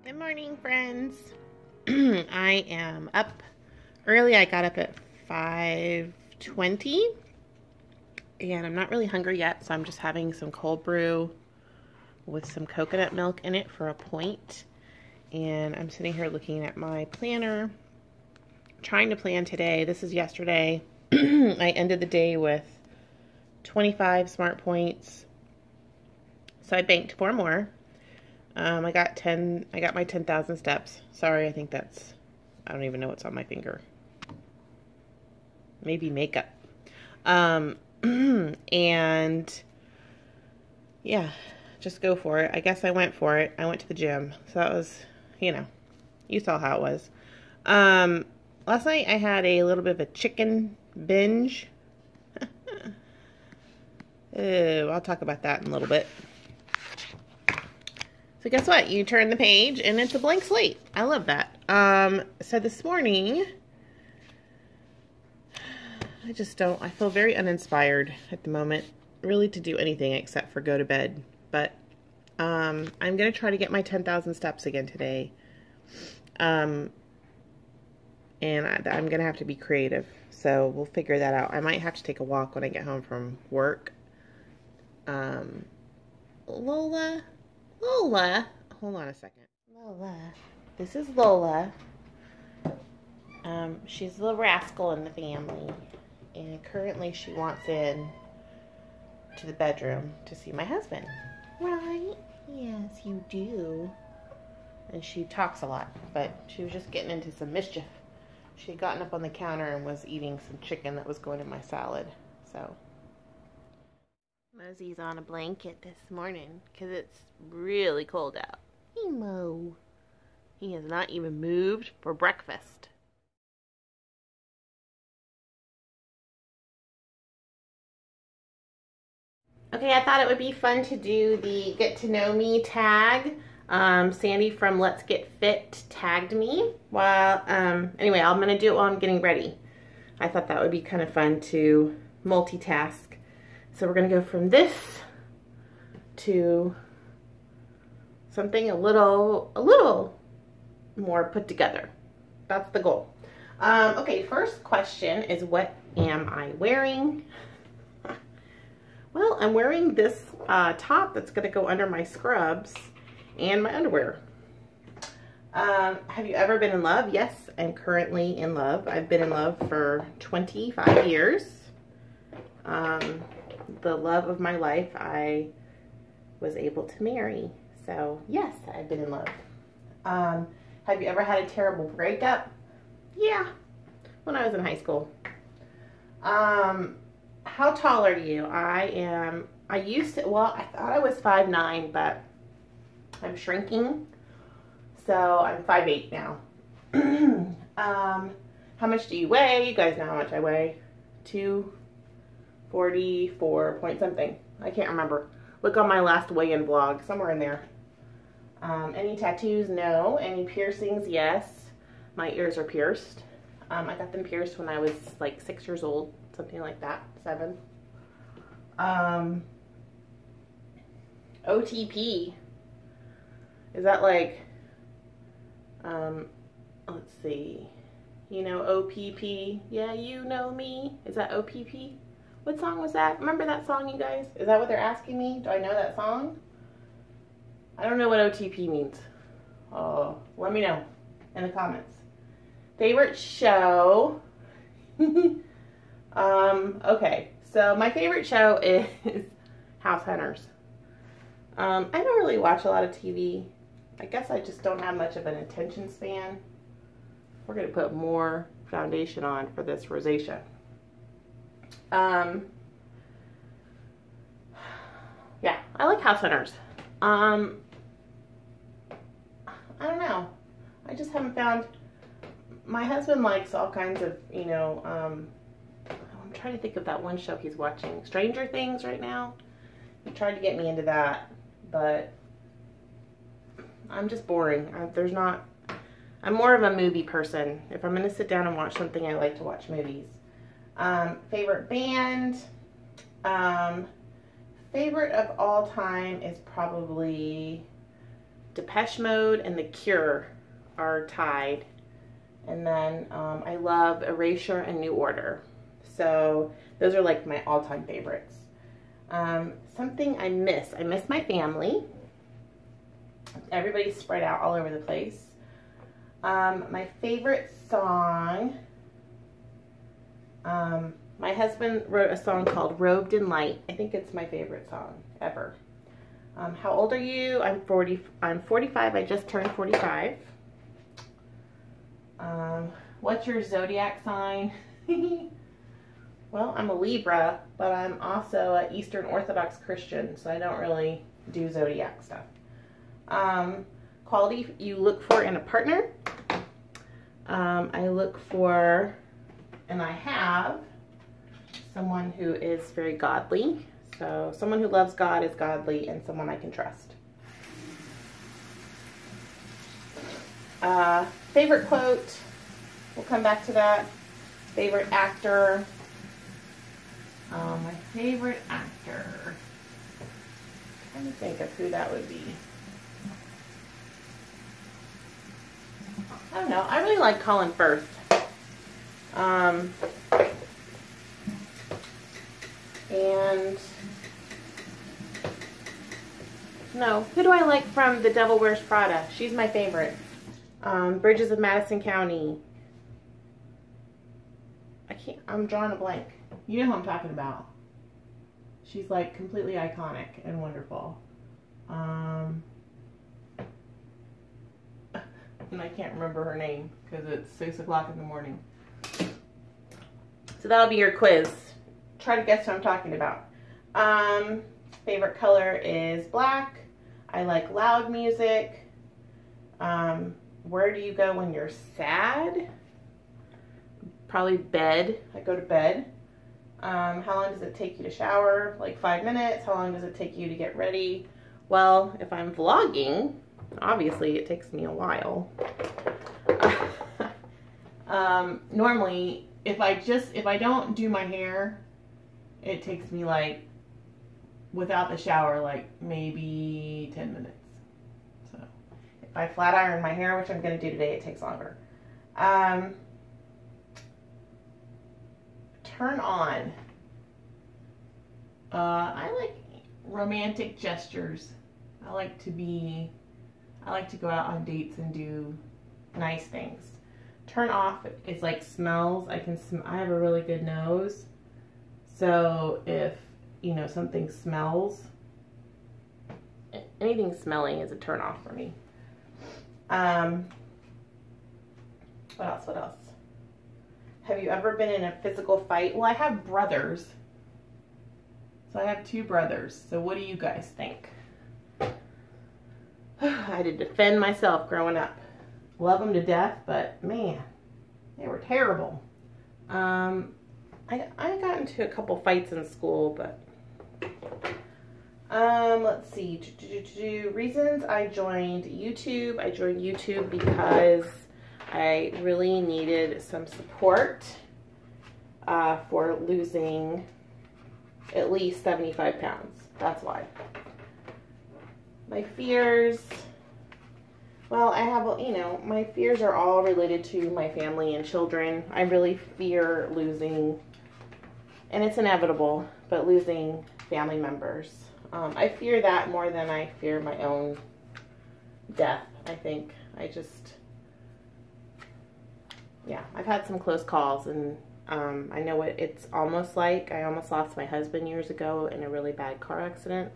Good morning, friends. I am up early. I got up at 5:20 and I'm not really hungry yet, so I'm just having some cold brew with some coconut milk in it for a point. And I'm sitting here looking at my planner, trying to plan today. This is yesterday. I ended the day with 25 smart points, so I banked 4 more. I got my 10,000 steps. Sorry, I think that's, I don't even know what's on my finger. Maybe makeup. And yeah, just go for it. I guess I went for it. I went to the gym. So that was, you saw how it was. Last night I had a little bit of a chicken binge. I'll talk about that in a little bit. So guess what? You turn the page and it's a blank slate. I love that. So this morning, I feel very uninspired at the moment, really, to do anything except for go to bed. But I'm going to try to get my 10,000 steps again today. And I'm going to have to be creative. So we'll figure that out. I might have to take a walk when I get home from work. Lola, hold on a second. Lola, this is Lola. She's the rascal in the family, and currently she wants in to the bedroom to see my husband. Right? Yes, you do. And she talks a lot, but she was just getting into some mischief. She had gotten up on the counter and was eating some chicken that was going in my salad, so. Mosey's on a blanket this morning because it's really cold out. Hey, Mo. He has not even moved for breakfast. Okay, I thought it would be fun to do the Get to Know Me tag. Sandy from Let's Get Fit tagged me. Anyway, I'm going to do it while I'm getting ready. I thought that would be kind of fun to multitask. So we're going to go from this to something a little more put together. That's the goal. Okay, first question is, what am I wearing? Well, I'm wearing this top that's going to go under my scrubs and my underwear. Have you ever been in love? Yes, I'm currently in love. I've been in love for 25 years. The love of my life I was able to marry. So yes, I've been in love. Have you ever had a terrible breakup? Yeah, when I was in high school. How tall are you? I thought I was 5'9", but I'm shrinking. So I'm 5'8" now. How much do you weigh? You guys know how much I weigh. 244 point something. I can't remember. Look on my last weigh-in vlog, somewhere in there. Any tattoos? No. Any piercings? Yes. My ears are pierced. I got them pierced when I was like 6 years old, something like that, 7. OTP. Is that like, let's see. You know OPP? Yeah, you know me. Is that OPP? What song was that? Remember that song, you guys? Is that what they're asking me? Do I know that song? I don't know what OTP means. Oh, let me know in the comments. Favorite show? Okay, so my favorite show is House Hunters. I don't really watch a lot of TV. I guess I just don't have much of an attention span. We're going to put more foundation on for this rosacea. Yeah, I like House Hunters. I don't know. I just haven't found. My husband likes all kinds of, I'm trying to think of that one show he's watching. Stranger Things right now. He tried to get me into that, but I'm just boring. I'm more of a movie person. If I'm going to sit down and watch something, I like to watch movies. Favorite band? Favorite of all time is probably Depeche Mode and The Cure are tied. And then I love Erasure and New Order. So those are like my all-time favorites. Something I miss my family. Everybody's spread out all over the place. My favorite song, my husband wrote a song called Robed in Light. I think it's my favorite song ever. How old are you? I'm 45. I just turned 45. What's your zodiac sign? Well, I'm a Libra, but I'm also an Eastern Orthodox Christian, so I don't really do zodiac stuff. Quality you look for in a partner. I look for, and I have, someone who is very godly. So someone who loves God, is godly, and someone I can trust. Favorite quote, we'll come back to that. Favorite actor. My favorite actor. I'm trying to think of who that would be. I don't know. I really like Colin Firth. And no, who do I like from The Devil Wears Prada? She's my favorite. Bridges of Madison County. I'm drawing a blank. You know who I'm talking about. She's like completely iconic and wonderful. And I can't remember her name because it's 6 o'clock in the morning. So that'll be your quiz. Try to guess what I'm talking about. Favorite color is black. I like loud music. Where do you go when you're sad? Probably bed. I go to bed. How long does it take you to shower? Like 5 minutes. How long does it take you to get ready? Well, if I'm vlogging, obviously it takes me a while. Normally, if I don't do my hair, it takes me like, without the shower, like maybe 10 minutes. So if I flat iron my hair, which I'm going to do today, it takes longer. Turn on. I like romantic gestures. I like to go out on dates and do nice things. Turn off is like smells. I have a really good nose. So if, you know, something smells, anything smelling is a turn off for me. What else? Have you ever been in a physical fight? Well, I have brothers. So I have 2 brothers. So what do you guys think? I had to defend myself growing up. Love them to death, but man, they were terrible. I got into a couple fights in school, but let's see. Reasons I joined YouTube. I joined YouTube because I really needed some support for losing at least 75 pounds. That's why. My fears, well, I have, you know, my fears are all related to my family and children. I really fear losing, and it's inevitable, but losing family members. I fear that more than I fear my own death, I think. Yeah, I've had some close calls, and I know what it's almost like. I almost lost my husband years ago in a really bad car accident,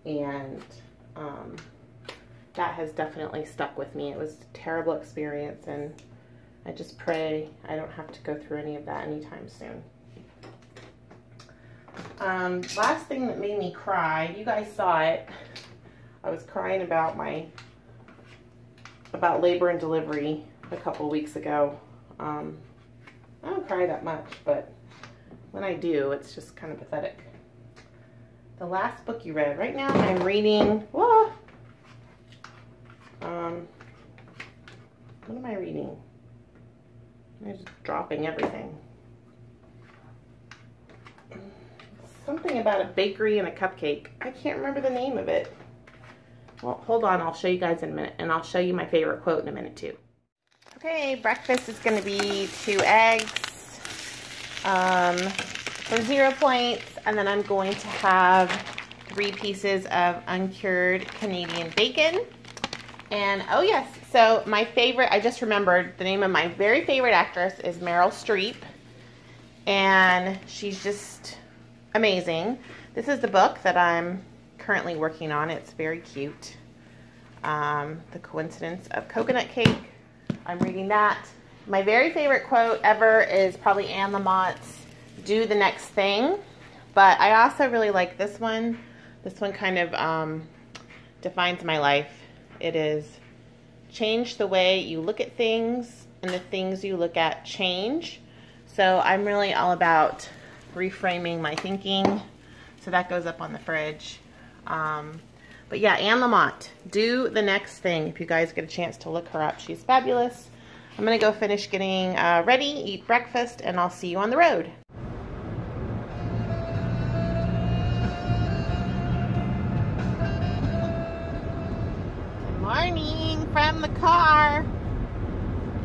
and that has definitely stuck with me. It was a terrible experience, and I just pray I don't have to go through any of that anytime soon. Last thing that made me cry, you guys saw it. I was crying about labor and delivery a couple weeks ago. I don't cry that much, but when I do, it's just kind of pathetic. The last book you read. Right now I'm reading, what am I reading? I'm just dropping everything. Something about a bakery and a cupcake. I can't remember the name of it. Well, hold on, I'll show you guys in a minute, and I'll show you my favorite quote in a minute too. Okay, breakfast is going to be 2 eggs for 0 points, and then I'm going to have 3 pieces of uncured Canadian bacon. And oh yes, so my favorite, I just remembered the name of my very favorite actress is Meryl Streep, and she's just amazing. This is the book that I'm currently working on. It's very cute. The Coincidence of Coconut Cake. I'm reading that. My very favorite quote ever is probably Anne Lamott's "Do the Next Thing," but I also really like this one. This one kind of defines my life. It is, change the way you look at things, and the things you look at change. So I'm really all about reframing my thinking. So that goes up on the fridge. But yeah, Anne Lamott, Do the Next Thing. If you guys get a chance to look her up, she's fabulous. I'm going to go finish getting ready, eat breakfast, and I'll see you on the road. Good morning from the car.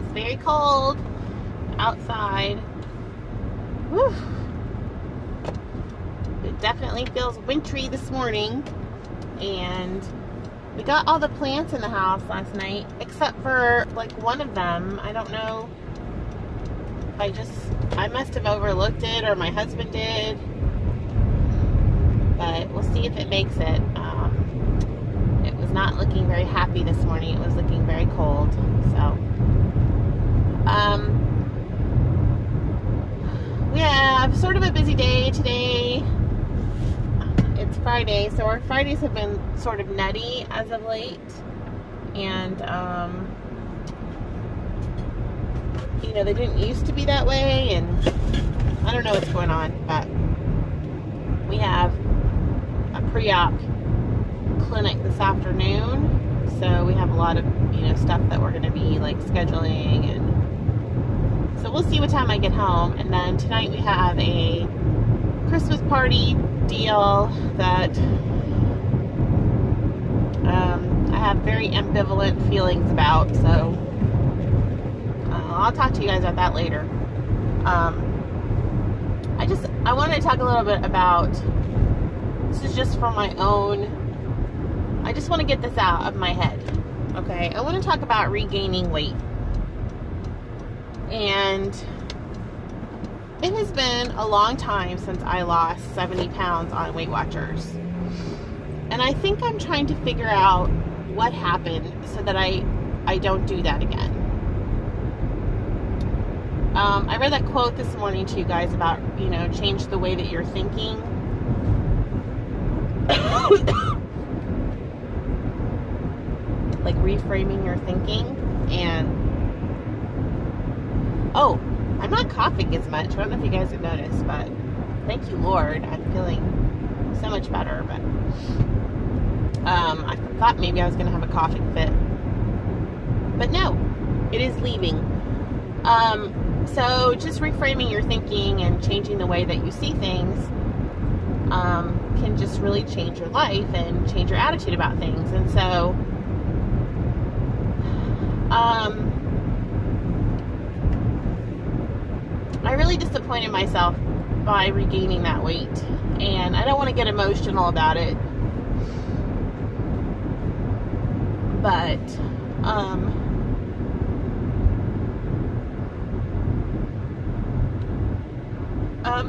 It's very cold outside. Whew. It definitely feels wintry this morning. And we got all the plants in the house last night, except for like one of them. I don't know if I must have overlooked it, or my husband did, but we'll see if it makes it. It was not looking very happy this morning. It was looking very cold. So we have sort of a busy day today. It's Friday, so our Fridays have been sort of nutty as of late, and you know, they didn't used to be that way, and I don't know what's going on, but we have a pre-op clinic this afternoon, so we have a lot of, you know, stuff that we're going to be like scheduling, and so we'll see what time I get home. And then tonight we have a Christmas party deal that I have very ambivalent feelings about, so I'll talk to you guys about that later. I wanted to talk a little bit about, this is just for my own, I just want to get this out of my head, okay? I want to talk about regaining weight. And it has been a long time since I lost 70 pounds on Weight Watchers. And I think I'm trying to figure out what happened so that I don't do that again. I read that quote this morning to you guys about, you know, change the way that you're thinking. Like reframing your thinking. And oh, I'm not coughing as much. I don't know if you guys have noticed, but thank you, Lord. I'm feeling so much better, but I thought maybe I was going to have a coughing fit. But no, it is leaving. So just reframing your thinking and changing the way that you see things can just really change your life and change your attitude about things. And so I really disappointed myself by regaining that weight, and I don't want to get emotional about it, but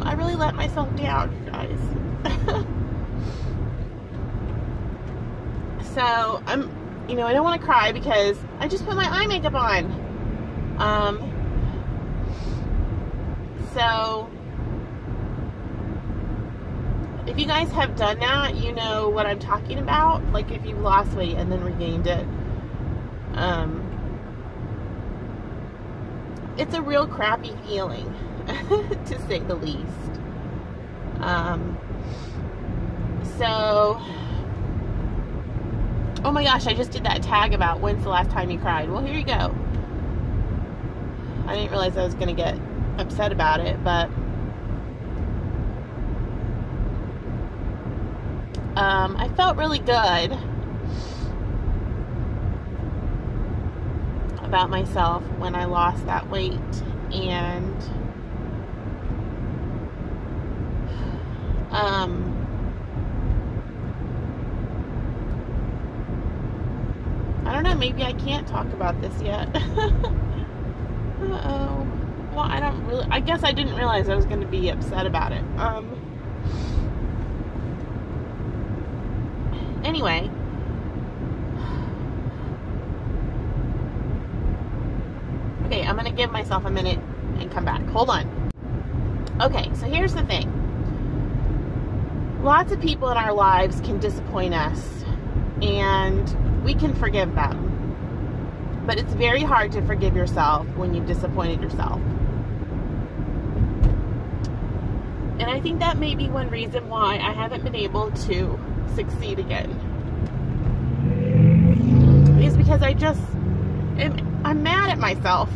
I really let myself down, you guys. So you know, I don't want to cry because I just put my eye makeup on. So if you guys have done that, you know what I'm talking about. Like if you've lost weight and then regained it. It's a real crappy feeling, to say the least. So, oh my gosh, I just did that tag about when's the last time you cried. Well, here you go. I didn't realize I was going to get upset about it, but I felt really good about myself when I lost that weight, and I don't know, maybe I can't talk about this yet. Uh-oh. Well, I guess I didn't realize I was going to be upset about it. Anyway. Okay, I'm going to give myself a minute and come back. Hold on. Okay, so here's the thing. Lots of people in our lives can disappoint us, and we can forgive them. But it's very hard to forgive yourself when you've disappointed yourself. And I think that may be one reason why I haven't been able to succeed again. Is because I'm mad at myself.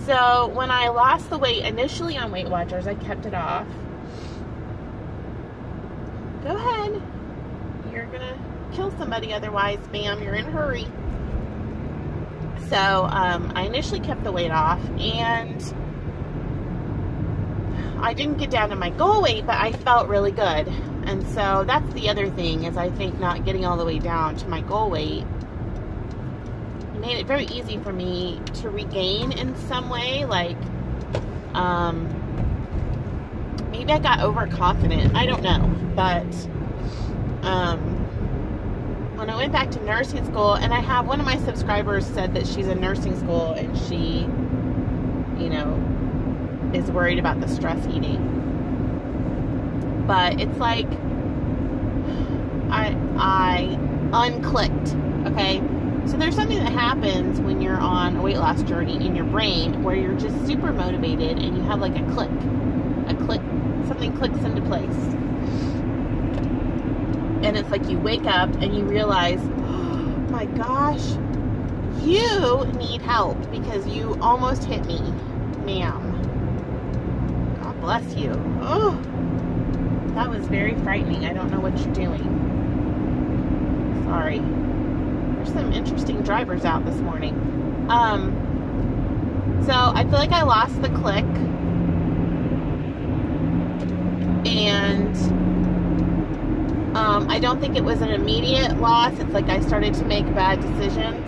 So when I lost the weight initially on Weight Watchers, I kept it off. Go ahead. You're gonna kill somebody otherwise, ma'am. You're in a hurry. So I initially kept the weight off, and I didn't get down to my goal weight, but I felt really good. And so that's the other thing, is I think not getting all the way down to my goal weight made it very easy for me to regain in some way. Like, maybe I got overconfident. I don't know. But when I went back to nursing school, and I have one of my subscribers said that she's in nursing school and she, you know, is worried about the stress eating. But it's like I unclicked, okay? So there's something that happens when you're on a weight loss journey in your brain where you're just super motivated and you have like a click, something clicks into place. And it's like you wake up and you realize, oh my gosh, you need help because you almost hit me, ma'am. God bless you. Oh, that was very frightening. I don't know what you're doing. Sorry. There's some interesting drivers out this morning. So I feel like I lost the click. And I don't think it was an immediate loss. It's like I started to make bad decisions.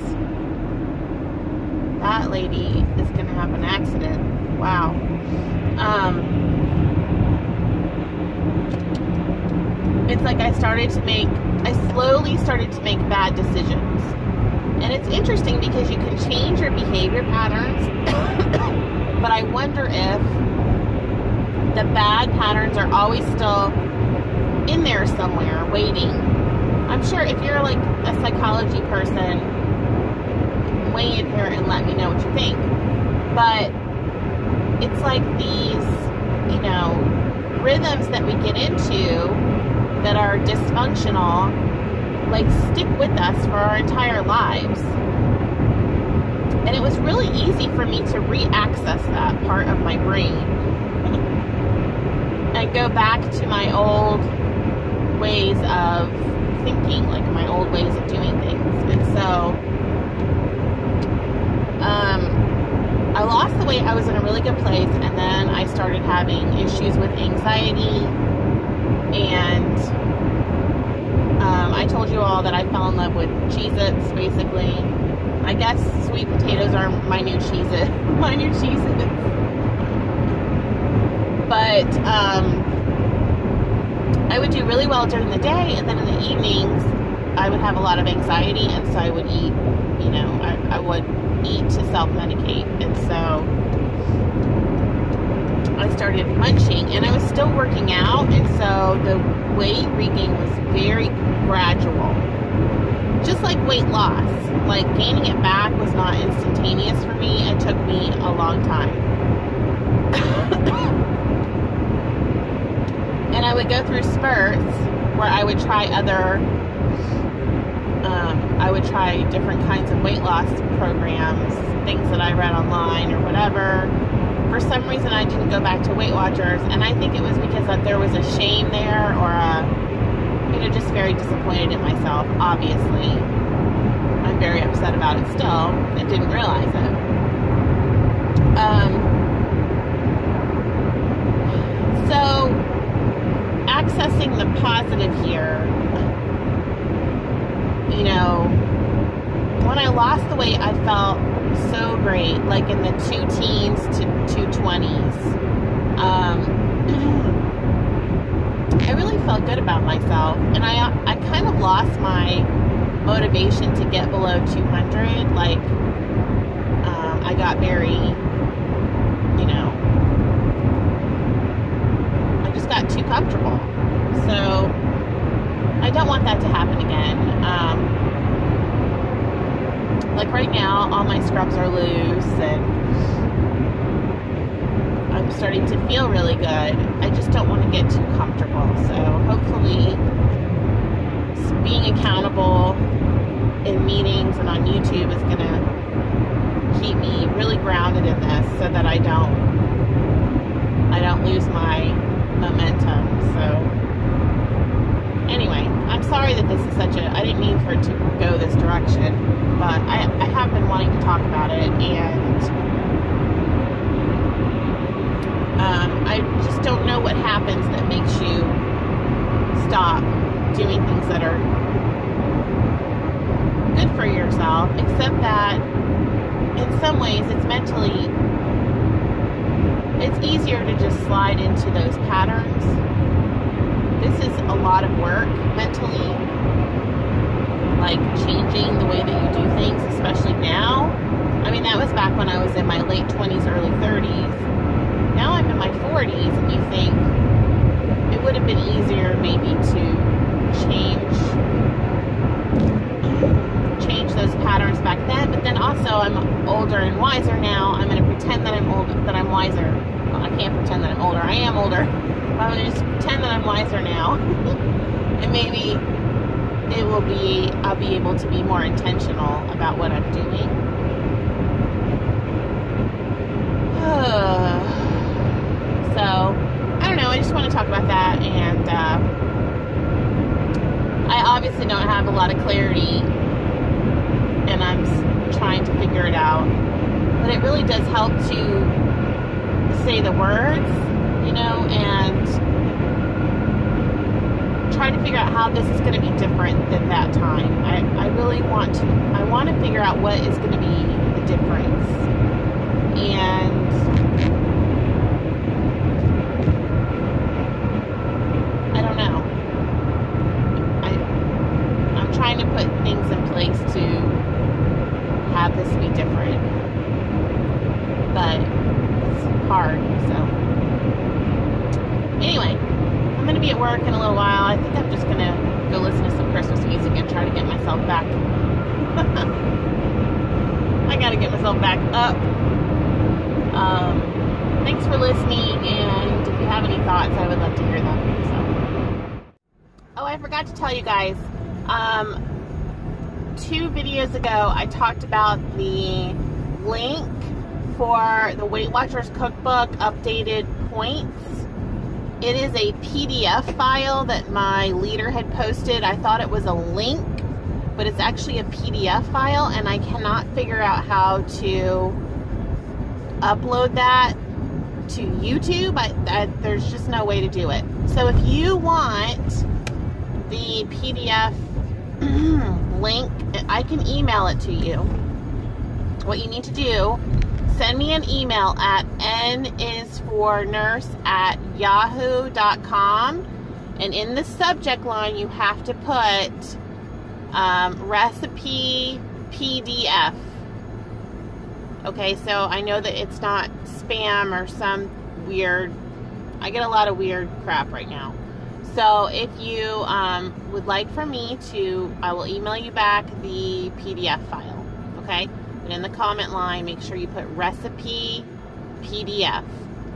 That lady is going to have an accident. Wow. It's like I slowly started to make bad decisions. And it's interesting because you can change your behavior patterns, but I wonder if the bad patterns are always still in there somewhere, waiting. I'm sure if you're like a psychology person, weigh in here and let me know what you think. But it's like these, you know, rhythms that we get into that are dysfunctional, like stick with us for our entire lives. And it was really easy for me to re-access that part of my brain and go back to my old ways of thinking, like my old ways of doing things. And so I lost the weight. I was in a really good place, and then I started having issues with anxiety, and I told you all that I fell in love with Cheez-Its, basically. I guess sweet potatoes are my new Cheez-Its. My new Cheez-Its. But I would do really well during the day, and then in the evenings I would have a lot of anxiety, and so I would eat, you know, I would eat to self-medicate. And so I started munching, and I was still working out, and so the weight regain was very gradual. Just like weight loss, like gaining it back was not instantaneous for me. It took me a long time. And I would go through spurts where I would try different kinds of weight loss programs, things that I read online or whatever. For some reason, I didn't go back to Weight Watchers, and I think it was because there was a shame there, or a, you know, just very disappointed in myself, obviously. I'm very upset about it still. I didn't realize it. So, accessing the positive here, you know, when I lost the weight, I felt so great, like in the 2 teens to 220s. I really felt good about myself, and I kind of lost my motivation to get below 200. Like, I got very, you know, I just got too comfortable. So I don't want that to happen again. Like right now, all my scrubs are loose, and I'm starting to feel really good. I just don't want to get too comfortable. So hopefully being accountable in meetings and on YouTube is going to keep me really grounded in this, so that I don't lose my momentum. So anyway, I'm sorry that this is such a, I didn't mean for it to go this direction, but I have been wanting to talk about it, and I just don't know what happens that makes you stop doing things that are good for yourself, except that in some ways it's mentally, it's easier to just slide into those patterns. This is a lot of work mentally, like changing the way that you do things, especially now. I mean, that was back when I was in my late 20s, early 30s. Now I'm in my 40s, and you think it would have been easier maybe to change those patterns back then. But then also I'm older and wiser now. I'm going to pretend that I'm old, that I'm wiser. Well, I can't pretend that I'm older. I am older. But I'm going to just pretend that I'm wiser now. And maybe it will be, I'll be able to be more intentional about what I'm doing. So, I don't know, I just want to talk about that, and I obviously don't have a lot of clarity, and I'm trying to figure it out, but it really does help to say the words, you know, and try to figure out how this is going to be different than that time. I really want to, I want to figure out what is going to be the difference, and I don't know. I'm trying to put things in place to have this be different, but it's hard. So anyway, I'm going to be at work in a little while. I think I'm just going to go listen to some Christmas music and try to get myself back. I got to get myself back up. Thanks for listening, and if you have any thoughts, I would love to hear them. So. Oh, I forgot to tell you guys, 2 videos ago, I talked about the link for the Weight Watchers Cookbook updated points. It is a PDF file that my leader had posted. I thought it was a link, but it's actually a PDF file, and I cannot figure out how to upload that to YouTube. There's just no way to do it. So if you want the PDF link, I can email it to you. What you need to do, send me an email at nisfornurse@yahoo.com, and in the subject line you have to put recipe PDF. Okay, so I know that it's not spam or some weird, I get a lot of weird crap right now. So if you would like for me to, I will email you back the PDF file, okay? And in the comment line, make sure you put recipe PDF.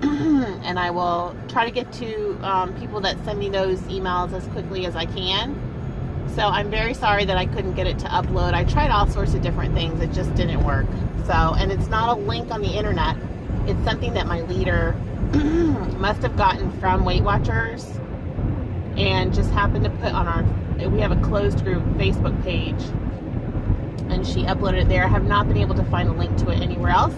And I will try to get to people that send me those emails as quickly as I can. So I'm very sorry that I couldn't get it to upload. I tried all sorts of different things. It just didn't work. So, and it's not a link on the internet. It's something that my leader must have gotten from Weight Watchers. and just happened to put on we have a closed group Facebook page, and she uploaded it there. I have not been able to find a link to it anywhere else.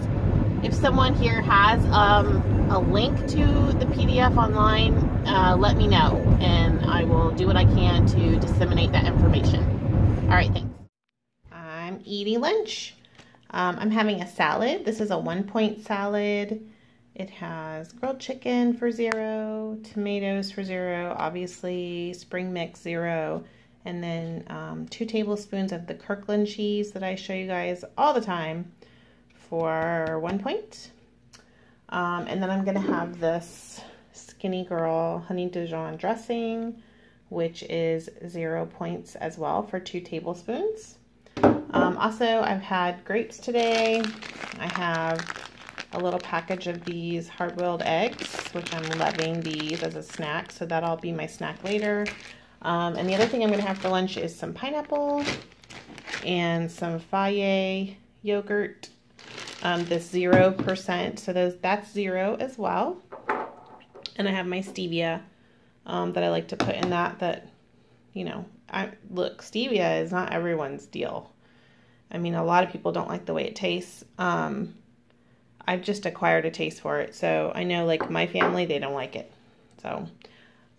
If someone here has a link to the PDF online, let me know, and I will do what I can to disseminate that information. All right, thanks. I'm eating lunch. I'm having a salad. This is a 1-point salad. It has grilled chicken for 0, tomatoes for 0, obviously spring mix 0, and then 2 tablespoons of the Kirkland cheese that I show you guys all the time for 1 point. And then I'm gonna have this Skinny Girl Honey Dijon dressing, which is 0 points as well for 2 tablespoons. Also, I've had grapes today. I have a little package of these hard-boiled eggs, which I'm loving these as a snack, so that'll be my snack later. And the other thing I'm gonna have for lunch is some pineapple and some Fage yogurt. This 0%, so that's 0 as well. And I have my stevia that I like to put in that, you know, look, stevia is not everyone's deal. I mean, a lot of people don't like the way it tastes. I've just acquired a taste for it, so I know, like, my family, they don't like it. So,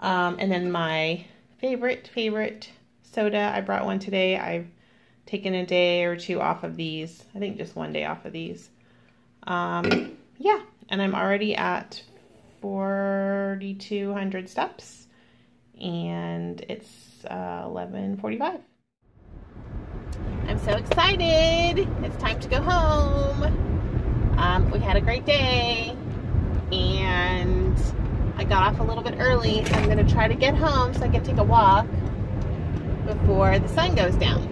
and then my favorite soda, I brought one today. I've taken a day or 2 off of these. I think just 1 day off of these. Yeah, and I'm already at 4,200 steps, and it's 11:45. I'm so excited. It's time to go home. We had a great day, and I got off a little bit early, so I'm going to try to get home so I can take a walk before the sun goes down.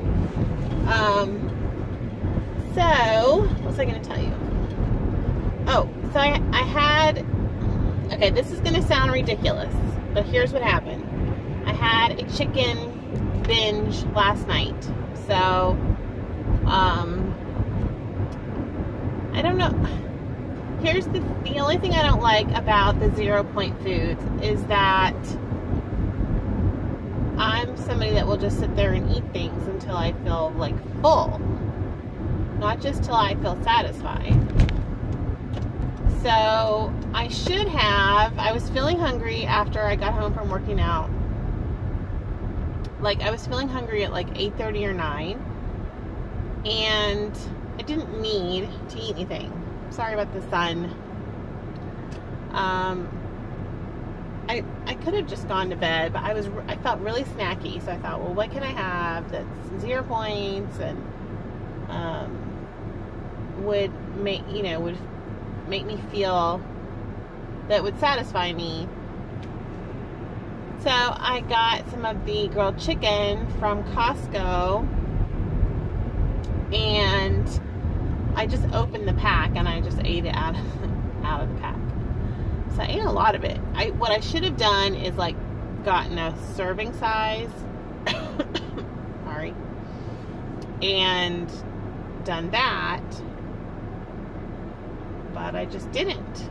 So, what was I going to tell you? Oh, so I had, okay, this is going to sound ridiculous, but here's what happened. I had a chicken binge last night, so, I don't know. Here's the only thing I don't like about the 0 point foods is that I'm somebody that will just sit there and eat things until I feel like full, not just till I feel satisfied. So I was feeling hungry after I got home from working out. Like, I was feeling hungry at like 8:30 or 9, and I didn't need to eat anything. Sorry about the sun. I could have just gone to bed, but I felt really snacky, so I thought, well, what can I have that's 0 points and would make me feel, that would satisfy me. So I got some of the grilled chicken from Costco, and I just opened the pack and I just ate it out of the pack. So I ate a lot of it. What I should have done is like gotten a serving size, sorry, and done that, but I just didn't.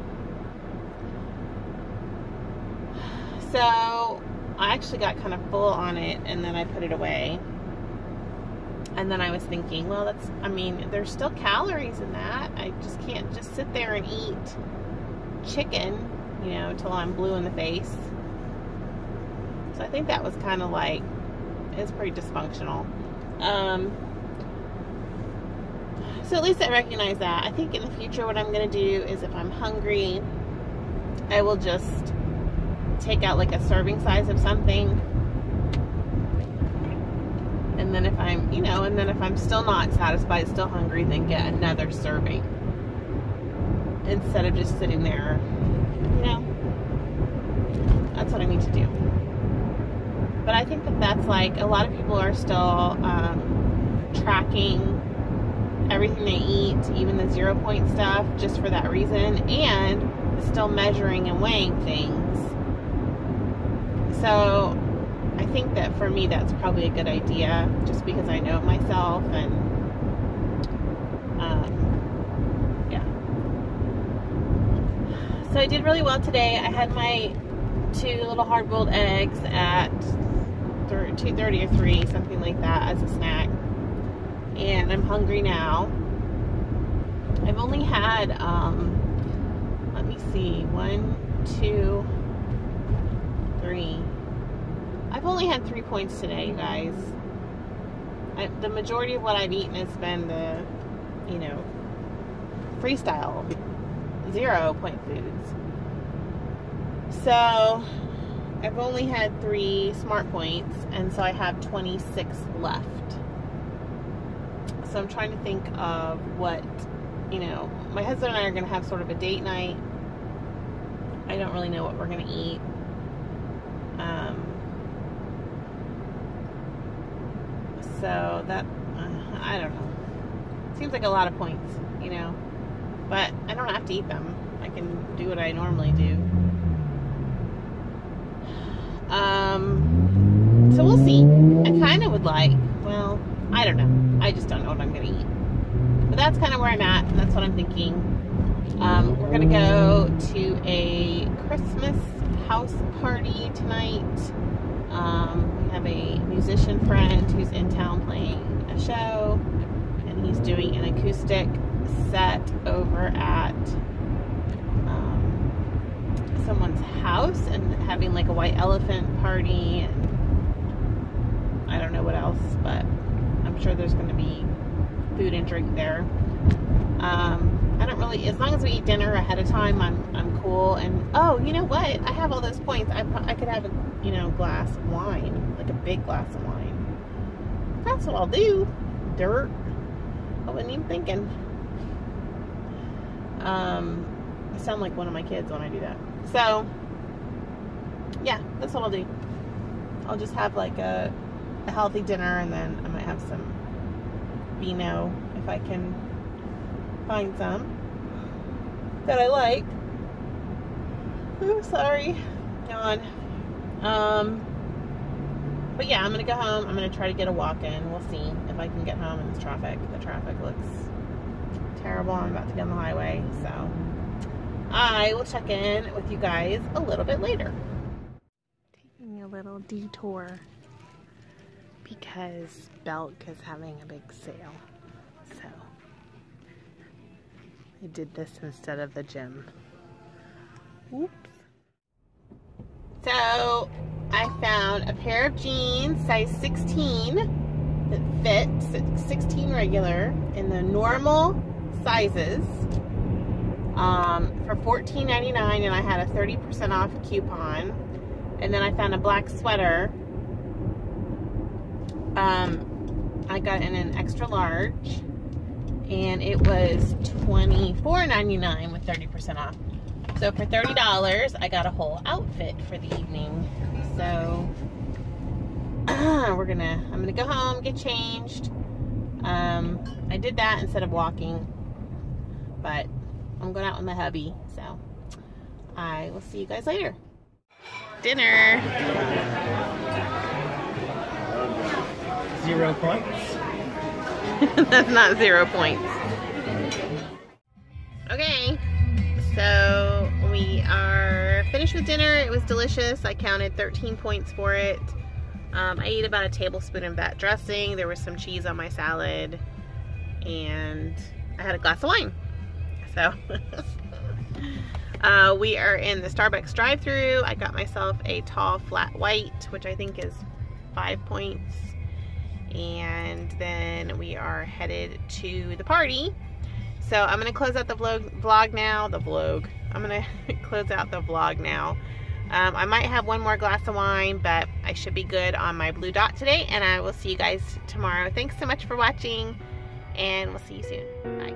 So I actually got kind of full on it, and then I put it away. And then I was thinking, well, there's still calories in that. I just can't just sit there and eat chicken, till I'm blue in the face. So I think that was kind of like, it's pretty dysfunctional. So at least I recognize that. I think in the future what I'm going to do is, if I'm hungry, I will just take out like a serving size of something. And then if I'm still not satisfied, still hungry, then get another serving. Instead of just sitting there, that's what I need to do. But I think that's like, a lot of people are still tracking everything they eat, even the 0 point stuff, just for that reason, and still measuring and weighing things. So I think that for me, that's probably a good idea, just because I know it myself, and yeah. So I did really well today. I had my 2 little hard-boiled eggs at 2:30 or 3, something like that, as a snack. And I'm hungry now. I've only had, let me see, 1, 2, 3. I've only had 3 points today, you guys. The majority of what I've eaten has been the, you know, Freestyle 0 point foods. So I've only had 3 smart points, and so I have 26 left. So I'm trying to think of what, you know, my husband and I are going to have sort of a date night. I don't really know what we're going to eat. So that, I don't know. Seems like a lot of points, you know, but I don't have to eat them. I can do what I normally do. So we'll see. I kind of would like, well, I don't know. I just don't know what I'm going to eat. But that's kind of where I'm at, and that's what I'm thinking. We're going to go to a Christmas house party tonight. We have a musician friend who's in town playing a show, and he's doing an acoustic set over at someone's house and having like a white elephant party, and I don't know what else, but I'm sure there's going to be food and drink there. I don't really, as long as we eat dinner ahead of time, I'm cool. And oh, you know what? I have all those points. I could have a, you know, glass of wine, like a big glass of wine. That's what I'll do. Dirt. I wasn't even thinking. I sound like one of my kids when I do that. So yeah, that's what I'll do. I'll just have like a healthy dinner, and then I might have some vino if I can find some that I like. Oh, sorry. Yawn. But yeah, I'm gonna go home. I'm gonna try to get a walk in. We'll see if I can get home in this traffic. The traffic looks terrible. I'm about to get on the highway, so I will check in with you guys a little bit later. Taking a little detour because Belk is having a big sale. So I did this instead of the gym. Oops. So I found a pair of jeans, size 16, that fit 16 regular in the normal sizes, for $14.99, and I had a 30% off coupon. And then I found a black sweater. I got in an extra large, and it was $24.99 with 30% off. So for $30, I got a whole outfit for the evening. So I'm gonna go home, get changed. I did that instead of walking, but I'm going out with my hubby, so I will see you guys later. Dinner. 0 points. That's not 0 points. Okay, so we are finished with dinner. It was delicious. I counted 13 points for it. I ate about a tablespoon of that dressing. There was some cheese on my salad, and I had a glass of wine. So we are in the Starbucks drive-thru. I got myself a tall flat white, which I think is 5 points. And then we are headed to the party. So I'm gonna close out the vlog now. I'm gonna close out the vlog now. I might have one more glass of wine, but I should be good on my blue dot today, and I will see you guys tomorrow. Thanks so much for watching, and we'll see you soon. Bye.